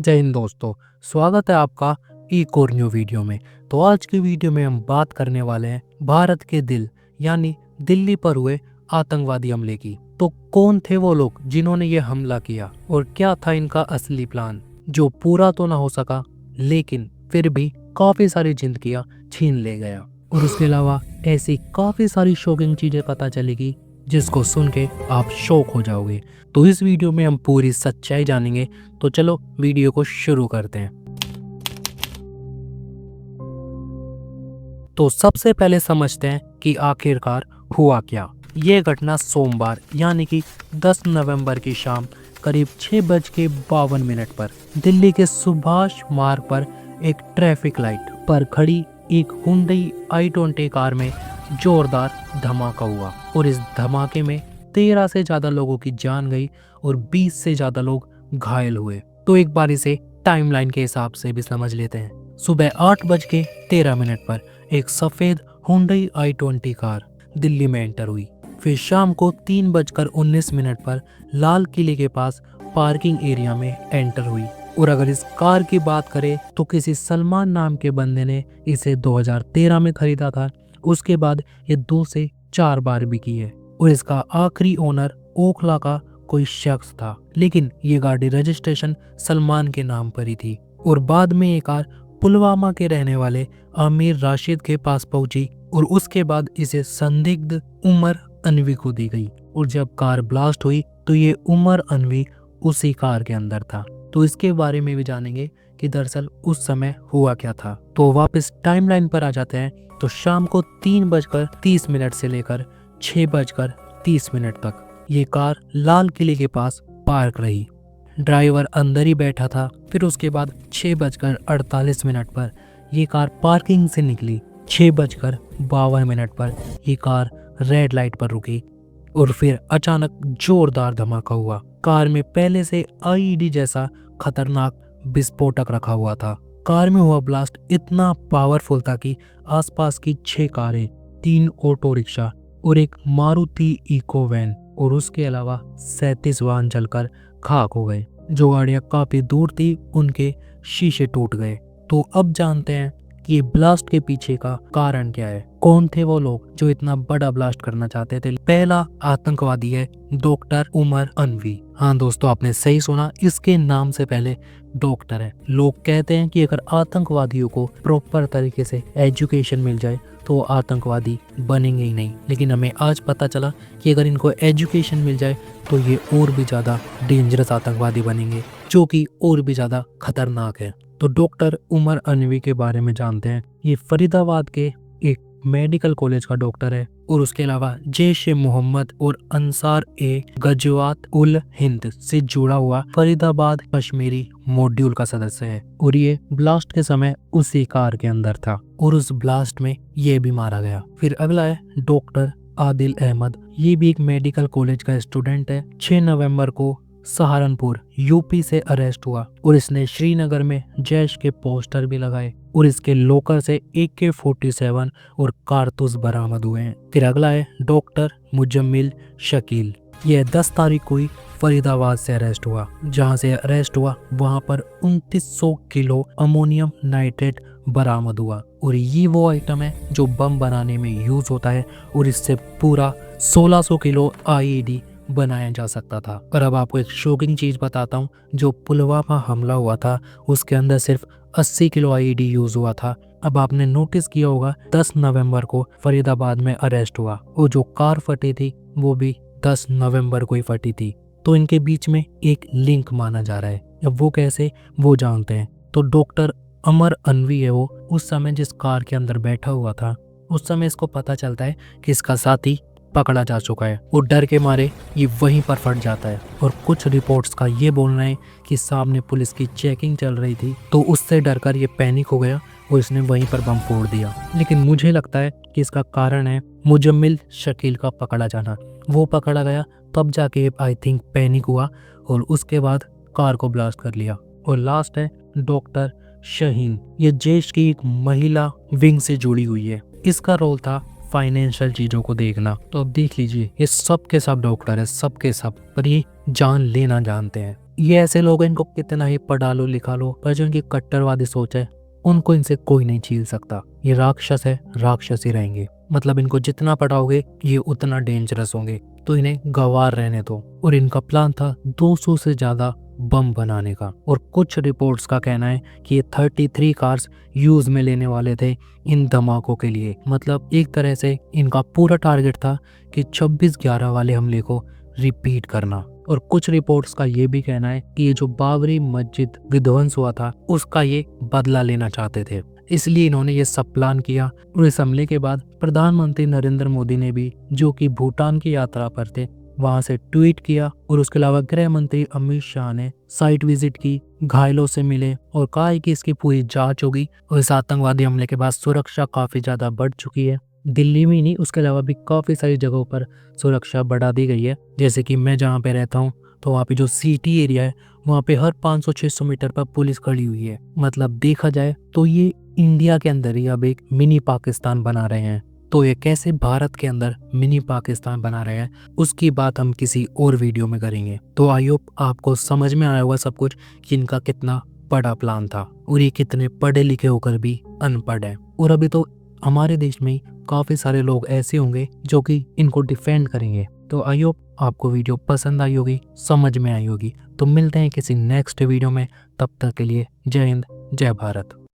जय हिंद दोस्तों। स्वागत है आपका एक और न्यू वीडियो में। तो आज की वीडियो में हम बात करने वाले हैं भारत के दिल यानी दिल्ली पर हुए आतंकवादी हमले की। तो कौन थे वो लोग जिन्होंने ये हमला किया और क्या था इनका असली प्लान, जो पूरा तो ना हो सका लेकिन फिर भी काफी सारी जिंदगियां छीन ले गया। और उसके अलावा ऐसी काफी सारी शॉकिंग चीजें पता चलेगी जिसको सुन के आप शॉक हो जाओगे। तो इस वीडियो में हम पूरी सच्चाई जानेंगे। तो चलो वीडियो को शुरू करते हैं। तो सबसे पहले समझते हैं कि आखिरकार हुआ क्या। ये घटना सोमवार यानी कि 10 नवंबर की शाम करीब 6:52 पर दिल्ली के सुभाष मार्ग पर एक ट्रैफिक लाइट पर खड़ी एक हुंडई i20 कार में जोरदार धमाका हुआ। और इस धमाके में 13 से ज्यादा लोगों की जान गई और 20 से ज्यादा लोग घायल हुए। तो एक बार इसे टाइमलाइन के हिसाब से भी समझ लेते हैं। सुबह 8:13 पर एक सफेद हुंडई i20 कार दिल्ली में एंटर हुई। फिर शाम को 3:19 पर लाल किले के पास पार्किंग एरिया में एंटर हुई। और अगर इस कार की बात करें तो किसी सलमान नाम के बंदे ने इसे 2013 में खरीदा था। उसके बाद ये 2 से 4 बार बिकी है। और इसका आखिरी ओनर ओखला का कोई शख्स था, लेकिन ये गाड़ी रजिस्ट्रेशन सलमान के नाम पर ही थी। और बाद में ये कार पुलवामा के रहने वाले आमिर राशिद के पास पहुंची और उसके बाद इसे संदिग्ध उमर अनवी को दी गई। और जब कार ब्लास्ट हुई तो ये उमर अनवी उसी कार के अंदर था। तो इसके बारे में भी जानेंगे कि दरअसल उस समय हुआ क्या था। तो वापस टाइमलाइन पर आ जाते हैं। तो शाम को 3:30 से लेकर 6:30 तक ये कार लाल किले के पास पार्क रही। ड्राइवर अंदर ही बैठा था। फिर उसके बाद 6:48 पर ये कार पार्किंग से निकली। 6:52 पर ये कार रेड लाइट पर रुकी और फिर अचानक जोरदार धमाका हुआ। कार में पहले से आईईडी जैसा खतरनाक विस्फोटक रखा हुआ था। कार में हुआ ब्लास्ट इतना पावरफुल था कि आसपास की 6 कारें, 3 ऑटो रिक्शा और एक मारुति इको वैन और उसके अलावा 37 वाहन जलकर खाक हो गए। जो गाड़ियां काफी दूर थी उनके शीशे टूट गए। तो अब जानते हैं कि ये ब्लास्ट के पीछे का कारण क्या है। कौन थे वो लोग जो इतना बड़ा ब्लास्ट करना चाहते थे। पहला आतंकवादी है डॉक्टर उमर अनवी। हाँ दोस्तों, आपने सही सुना, इसके नाम से पहले डॉक्टर है। लोग कहते हैं कि अगर आतंकवादियों को प्रॉपर तरीके से एजुकेशन मिल जाए तो आतंकवादी बनेंगे ही नहीं, लेकिन हमें आज पता चला कि अगर इनको एजुकेशन मिल जाए तो ये और भी ज्यादा डेंजरस आतंकवादी बनेंगे, जो कि और भी ज्यादा खतरनाक है। तो डॉक्टर उमर अनवी के बारे में जानते हैं। ये फरीदाबाद के एक मेडिकल कॉलेज का डॉक्टर है और उसके अलावा जैश-ए-मोहम्मद और अंसार ए गजवात उल हिंद से जुड़ा हुआ फरीदाबाद कश्मीरी मॉड्यूल का सदस्य है। और ये ब्लास्ट के समय उसी कार के अंदर था और उस ब्लास्ट में ये भी मारा गया। फिर अगला है डॉक्टर आदिल अहमद। ये भी एक मेडिकल कॉलेज का स्टूडेंट है। 6 नवंबर को सहारनपुर यूपी से अरेस्ट हुआ और इसने श्रीनगर में जैश के पोस्टर भी लगाए और इसके लोकर से AK-47 और कारतूस बरामद हुए हैं। फिर अगला है डॉक्टर मुजम्मिल शकील। यह 10 तारीख को ही फरीदाबाद से अरेस्ट हुआ। जहां से अरेस्ट हुआ वहां पर 2900 किलो अमोनियम नाइट्रेट बरामद हुआ और ये वो आइटम है जो बम बनाने में यूज होता है और इससे पूरा 1600 किलो आईईडी बनाया जा सकता था। पर अब आपको एक शॉकिंग चीज बताता हूँ। जो पुलवामा हमला हुआ था उसके अंदर सिर्फ 80 किलो आईईडी यूज हुआ था। अब आपने नोटिस किया होगा 10 नवंबर को फरीदाबाद में अरेस्ट हुआ और जो कार फटी थी वो भी 10 नवंबर को ही फटी थी। तो इनके बीच में एक लिंक माना जा रहा है। अब वो कैसे, वो जानते हैं। तो डॉक्टर उमर अनवी है, वो उस समय जिस कार के अंदर बैठा हुआ था उस समय इसको पता चलता है कि इसका साथी पकड़ा जा चुका है और डर के मारे ये वहीं पर फट जाता है। और कुछ रिपोर्ट्स का ये बोलना है कि सामने पुलिस की चेकिंग चल रही थी तो उससे डरकर ये पैनिक हो गया और इसने वहीं पर बम फोड़ दिया। लेकिन मुझे लगता है कि इसका कारण है मुजम्मिल शकील का पकड़ा जाना। वो पकड़ा गया तब जाके आई थिंक पैनिक हुआ और उसके बाद कार को ब्लास्ट कर लिया। और लास्ट है डॉक्टर शहीन। ये जैश की एक महिला विंग से जुड़ी हुई है। इसका रोल था फाइनेंशियल चीजों को देखना। तो अब देख लीजिए, ये सब के सब डॉक्टर है, सब के सब, पर ये जान लेना जानते हैं। ये ऐसे लोग हैं, इनको कितना ही पढ़ा लो लिखा लो, पर जो इनकी कट्टरवादी सोच है उनको इनसे कोई नहीं छील सकता। ये राक्षस है, राक्षस ही रहेंगे। मतलब इनको जितना पढ़ाओगे ये उतना डेंजरस होंगे, तो इन्हें गंवार रहने दो। और इनका प्लान था 200 से ज्यादा बम बनाने का, और कुछ रिपोर्ट्स का कहना है कि ये 33 कार्स यूज में लेने वाले थे इन धमाकों के लिए। मतलब एक तरह से इनका पूरा टारगेट था कि 26/11 वाले हमले को रिपीट करना। और कुछ रिपोर्ट्स का ये भी कहना है कि ये जो बाबरी मस्जिद विध्वंस हुआ था उसका ये बदला लेना चाहते थे, इसलिए इन्होंने ये सब प्लान किया। और इस हमले के बाद प्रधानमंत्री नरेंद्र मोदी ने भी, जो कि भूटान की यात्रा पर थे, वहां से ट्वीट किया। और उसके अलावा गृह मंत्री अमित शाह ने साइट विजिट की, घायलों से मिले और कहा है कि इसकी पूरी जांच होगी। और इस आतंकवादी हमले के बाद सुरक्षा काफी ज्यादा बढ़ चुकी है। दिल्ली में ही नहीं, उसके अलावा भी काफी सारी जगहों पर सुरक्षा बढ़ा दी गई है। जैसे कि मैं जहाँ पे रहता हूँ तो वहाँ पे जो सिटी एरिया है वहाँ पे हर 500-600 मीटर पर पुलिस खड़ी हुई है। मतलब देखा जाए तो ये इंडिया के अंदर ही अब एक मिनी पाकिस्तान बना रहे हैं। तो ये कैसे भारत के अंदर मिनी पाकिस्तान बना रहे हैं उसकी बात हम किसी और वीडियो में करेंगे। तो आई होप आपको समझ में आया होगा सब कुछ कि इनका कितना बड़ा प्लान था, और ये कितने पढ़े लिखे होकर भी अनपढ़ है। और अभी तो हमारे देश में काफी सारे लोग ऐसे होंगे जो कि इनको डिफेंड करेंगे। तो आई होप आपको वीडियो पसंद आई होगी, समझ में आई होगी। तो मिलते हैं किसी नेक्स्ट वीडियो में, तब तक के लिए जय हिंद, जय भारत।